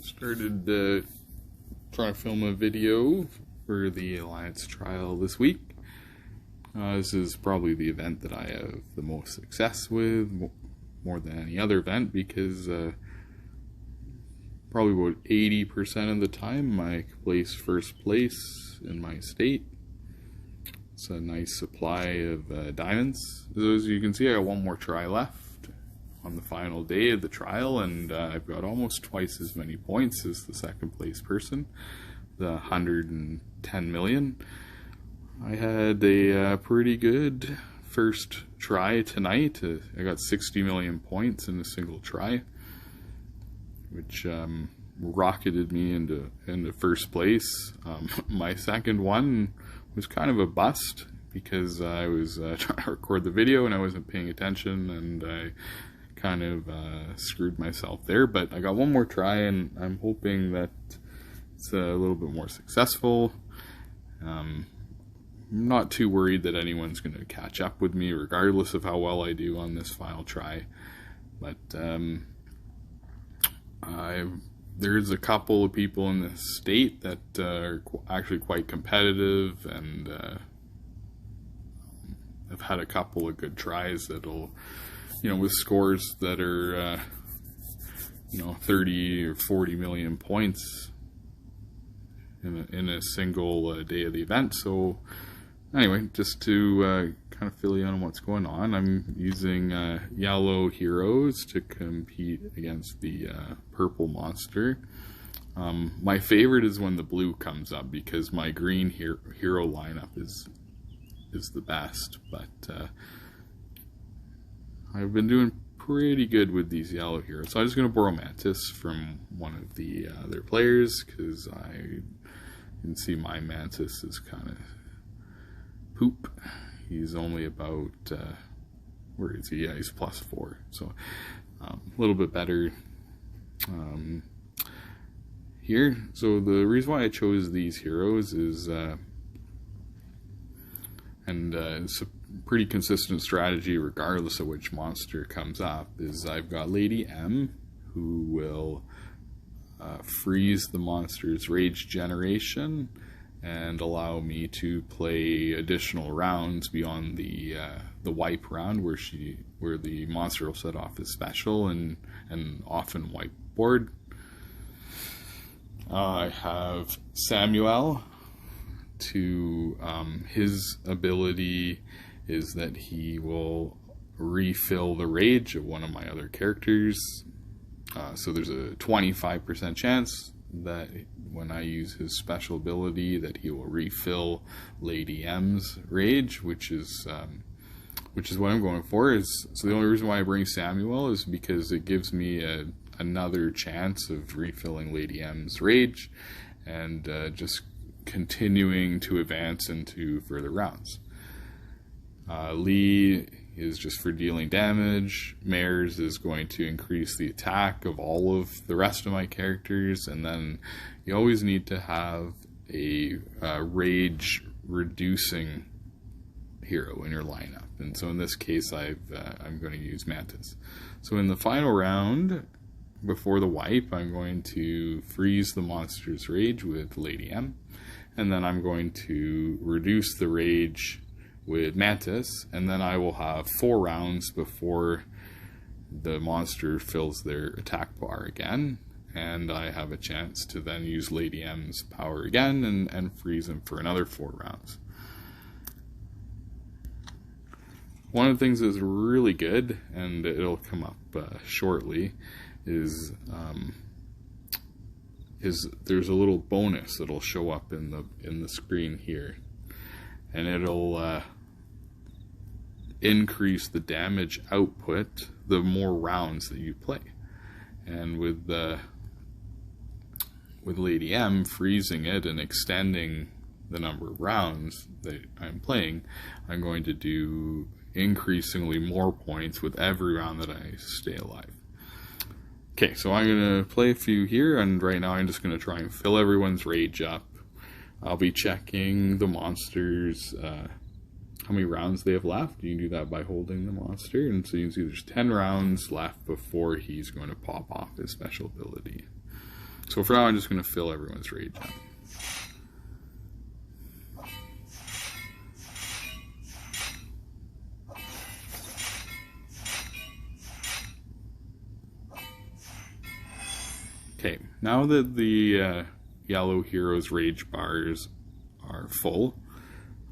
Started trying to film a video for the Alliance trial this week. This is probably the event that I have the most success with, more than any other event, because probably about 80% of the time I place first place in my state. It's a nice supply of diamonds. As you can see, I got one more try left on the final day of the trial, and I've got almost twice as many points as the second place person, the 110 million. I had a pretty good first try tonight. I got 60 million points in a single try, which rocketed me into first place. My second one was kind of a bust because I was trying to record the video and I wasn't paying attention, and I kind of screwed myself there. But I got one more try, and I'm hoping that it's a little bit more successful. I'm not too worried that anyone's going to catch up with me regardless of how well I do on this final try. But there's a couple of people in this state that are actually quite competitive, and I've had a couple of good tries that'll, with scores that are 30 or 40 million points in a single day of the event. So anyway, just to kind of fill you in on what's going on, I'm using yellow heroes to compete against the purple monster. My favorite is when the blue comes up, because my green hero lineup is the best, but I've been doing pretty good with these yellow heroes. So I'm just going to borrow Mantis from one of the other players, because I can see my Mantis is kind of poop. He's only about, where is he? Yeah, he's +4. So a little bit better here. So the reason why I chose these heroes is, it's a pretty consistent strategy regardless of which monster comes up, is I've got Lady M, who will freeze the monster's rage generation and allow me to play additional rounds beyond the wipe round, where the monster will set off his special and often wipe board. I have Samuel. His ability is that he will refill the rage of one of my other characters. So there's a 25% chance that when I use his special ability that he will refill Lady M's rage, which is what I'm going for. So the only reason why I bring Samuel is because it gives me another chance of refilling Lady M's rage and just continuing to advance into further rounds. Lee is just for dealing damage. Mares is going to increase the attack of all of the rest of my characters, and then you always need to have a rage reducing hero in your lineup, and so in this case I'm going to use Mantis. So in the final round before the wipe, I'm going to freeze the monster's rage with Lady M, and then I'm going to reduce the rage with Mantis, and then I will have 4 rounds before the monster fills their attack bar again, and I have a chance to then use Lady M's power again and freeze him for another 4 rounds. One of the things that's really good, and it'll come up shortly, is there's a little bonus that'll show up in the screen here, and it'll increase the damage output the more rounds that you play. And with Lady M, freezing it and extending the number of rounds that I'm playing, I'm going to do increasingly more points with every round that I stay alive. Okay, so I'm going to play a few here, and right now I'm just going to try and fill everyone's rage up. I'll be checking the monsters, how many rounds they have left. You can do that by holding the monster, and so you can see there's 10 rounds left before he's going to pop off his special ability. So for now, I'm just going to fill everyone's rage up. Okay, now that the yellow hero's rage bars are full,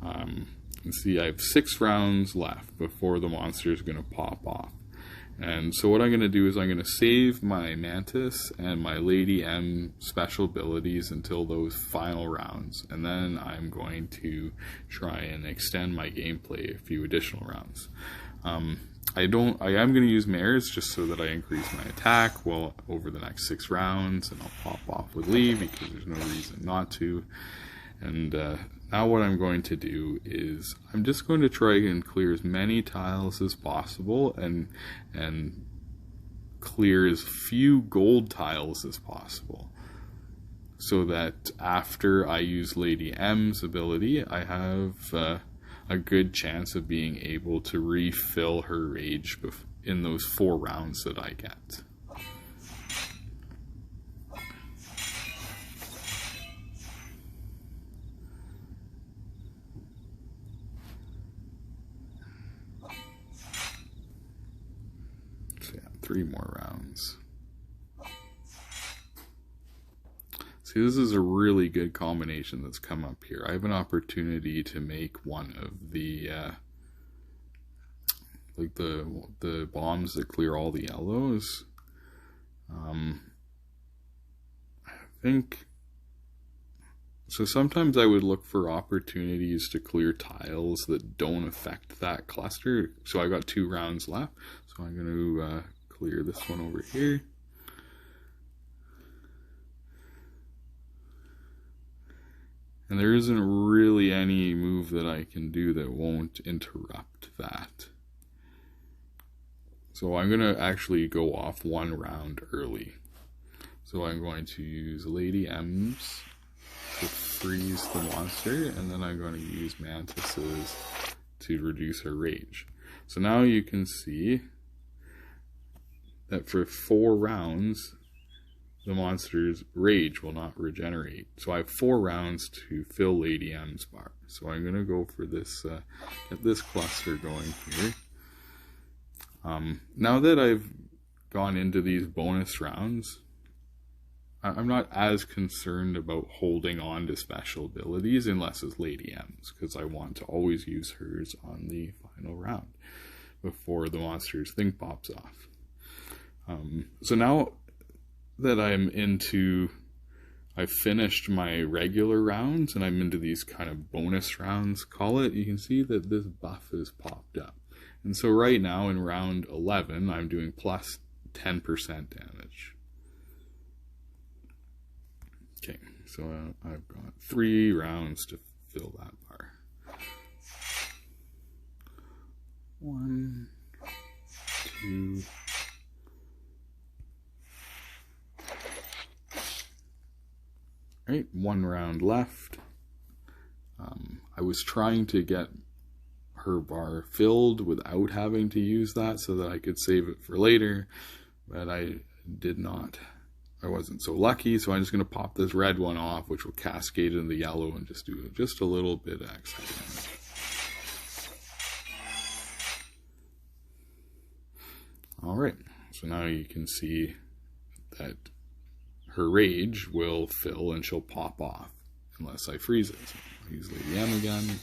you can see I have 6 rounds left before the monster is going to pop off. And so what I'm going to do is I'm going to save my Mantis and my Lady M special abilities until those final rounds. And then I'm going to try and extend my gameplay a few additional rounds. I am going to use Mares just so that I increase my attack over the next 6 rounds. And I'll pop off with Lee because there's no reason not to. And now what I'm going to do is I'm just going to try and clear as many tiles as possible and clear as few gold tiles as possible, so that after I use Lady M's ability, I have a good chance of being able to refill her rage in those 4 rounds that I get. So yeah, 3 more rounds. See, this is a really good combination that's come up here. I have an opportunity to make one of the like the bombs that clear all the yellows. I think so. Sometimes I would look for opportunities to clear tiles that don't affect that cluster. So I got 2 rounds left. So I'm going to clear this one over here. And there isn't really any move that I can do that won't interrupt that. So I'm going to actually go off 1 round early. So I'm going to use Lady M's to freeze the monster, and then I'm going to use Mantis's to reduce her rage. So now you can see that for 4 rounds, the monster's rage will not regenerate. So I have 4 rounds to fill Lady M's bar. So I'm going to go for this, get this cluster going here. Now that I've gone into these bonus rounds, I'm not as concerned about holding on to special abilities unless it's Lady M's, because I want to always use hers on the final round before the monster's thing pops off. So now that I've finished my regular rounds and I'm into these kind of bonus rounds, call it, you can see that this buff has popped up. And so right now in round 11, I'm doing plus 10% damage. Okay, so I've got 3 rounds to fill that bar. 1, 2, right, 1 round left. I was trying to get her bar filled without having to use that so that I could save it for later, but I did not. I wasn't so lucky, so I'm just going to pop this red one off, which will cascade into the yellow and just do just a little bit extra damage. Alright, so now you can see that her rage will fill and she'll pop off unless I freeze it. So I'll use Lady M again.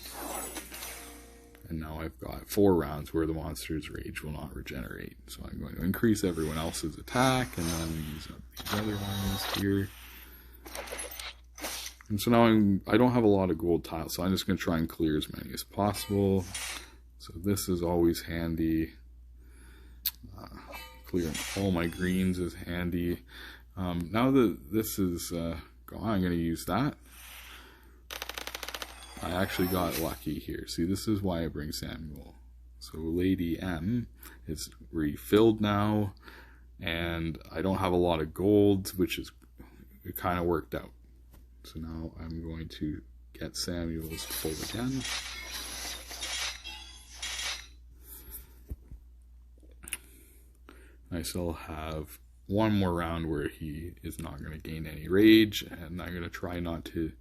And now I've got 4 rounds where the monster's rage will not regenerate. So I'm going to increase everyone else's attack and then use up these other ones here. And so now I don't have a lot of gold tiles, so I'm just going to try and clear as many as possible. So this is always handy. Clearing all my greens is handy. Now that this is gone, I'm going to use that. I actually got lucky here. See, this is why I bring Samuel. So Lady M is refilled now, and I don't have a lot of gold, which is, it kind of worked out. So now I'm going to get Samuel's full again. I still have one more round where he is not going to gain any rage, and I'm going to try not to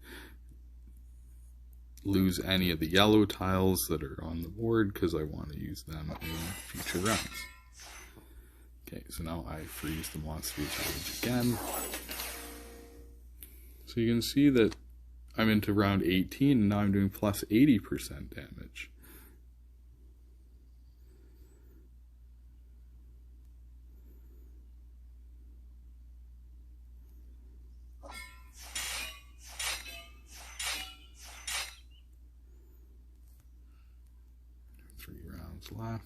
lose any of the yellow tiles that are on the board because I want to use them in future rounds. Okay, so now I freeze the monster challenge again. So you can see that I'm into round 18 and now I'm doing plus 80% damage. Left.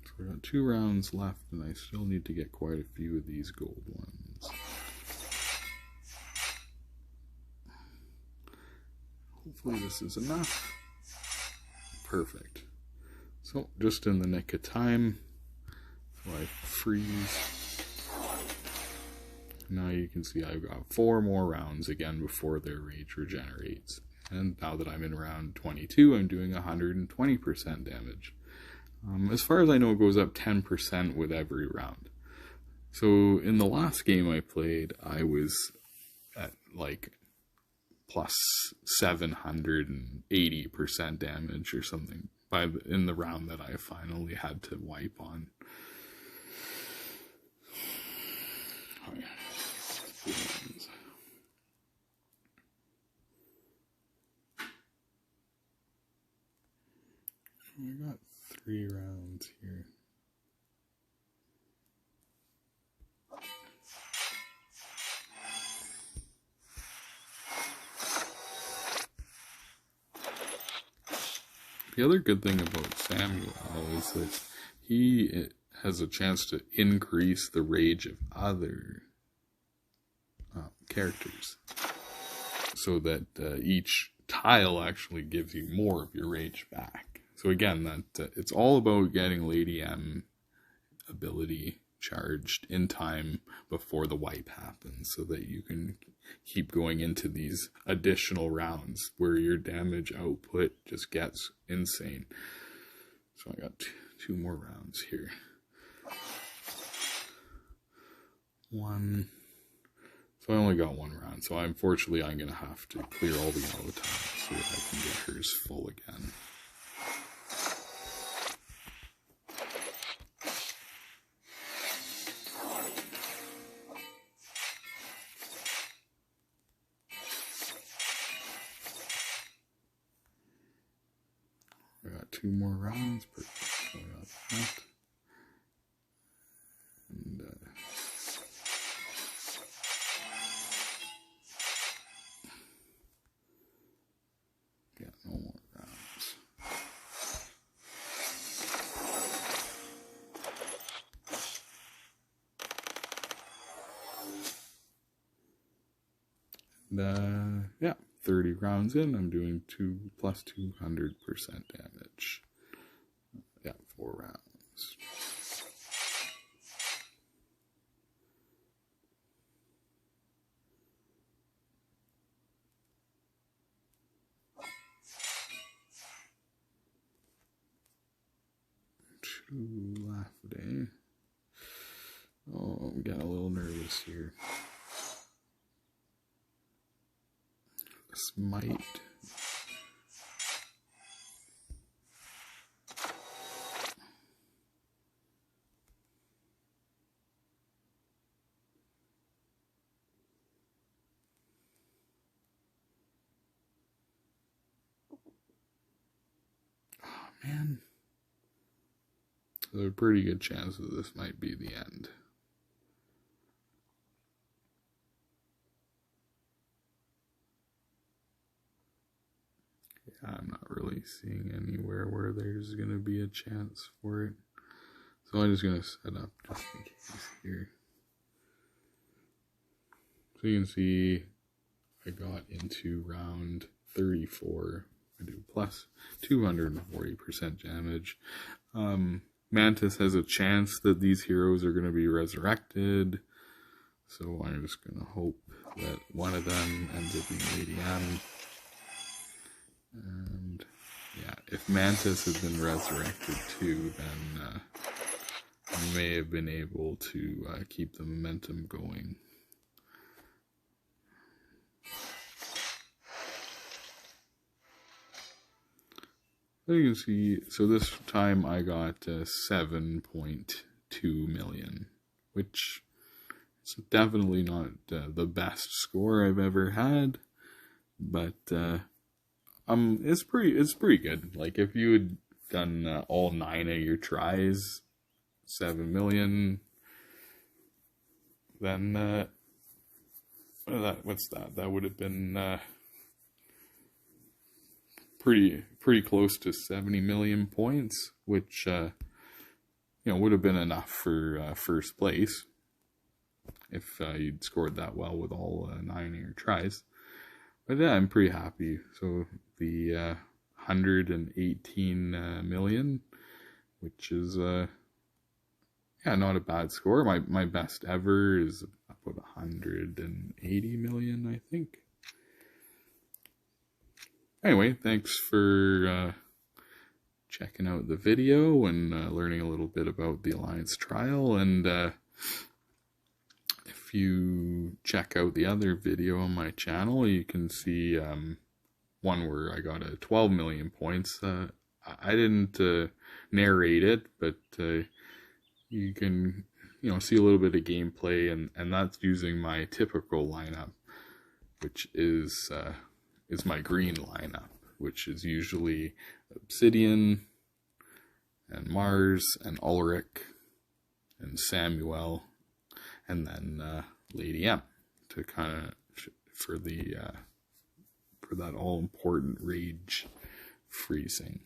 So we've got 2 rounds left, and I still need to get quite a few of these gold ones. Hopefully this is enough. Perfect. So, just in the nick of time, so I freeze. Now you can see I've got 4 more rounds again before their rage regenerates. And now that I'm in round 22, I'm doing 120% damage. As far as I know, it goes up 10% with every round. So, in the last game I played, I was at like plus 780% damage or something in the round that I finally had to wipe on. We got 3 rounds here. The other good thing about Samuel is that he has a chance to increase the rage of other characters, so that each tile actually gives you more of your rage back. So again, that it's all about getting Lady M ability charged in time before the wipe happens, so that you can keep going into these additional rounds where your damage output just gets insane. So I got 2 more rounds here. 1. So I only got 1 round, so unfortunately I'm going to have to clear all the yellow tiles so that I can get hers full again. I got 2 more rounds, perfect. So I got that. And yeah, no more rounds. And yeah, 30 rounds in, I'm doing plus 200% damage. Yeah, 4 rounds. Two left, eh? Oh, I'm getting a little nervous here. This might... Oh, man. There's a pretty good chance that this might be the end. Yeah, I'm not really seeing anywhere where there's going to be a chance for it. So I'm just going to set up just in case here. So you can see I got into round 34. I do plus 240% damage. Mantis has a chance that these heroes are going to be resurrected. So I'm just going to hope that one of them ends up being Lady M. And yeah, if Mantis had been resurrected too, then I may have been able to keep the momentum going. You can see, so this time I got 7.2 million, which is definitely not the best score I've ever had, but it's pretty good. Like if you had done all 9 of your tries, 7 million, then what's that? That would have been pretty close to 70 million points, which would have been enough for first place if you'd scored that well with all 9 of your tries. But yeah, I'm pretty happy. So the 118 million, which is not a bad score. My best ever is about 180 million, I think. Anyway, thanks for checking out the video and learning a little bit about the Alliance trial. And if you check out the other video on my channel, you can see one where I got 12 million points. I didn't narrate it, but you can see a little bit of gameplay, and that's using my typical lineup, which is my green lineup, which is usually Obsidian and Mars and Ulrich and Samuel, and then Lady M to kind of for that all important rage freezing.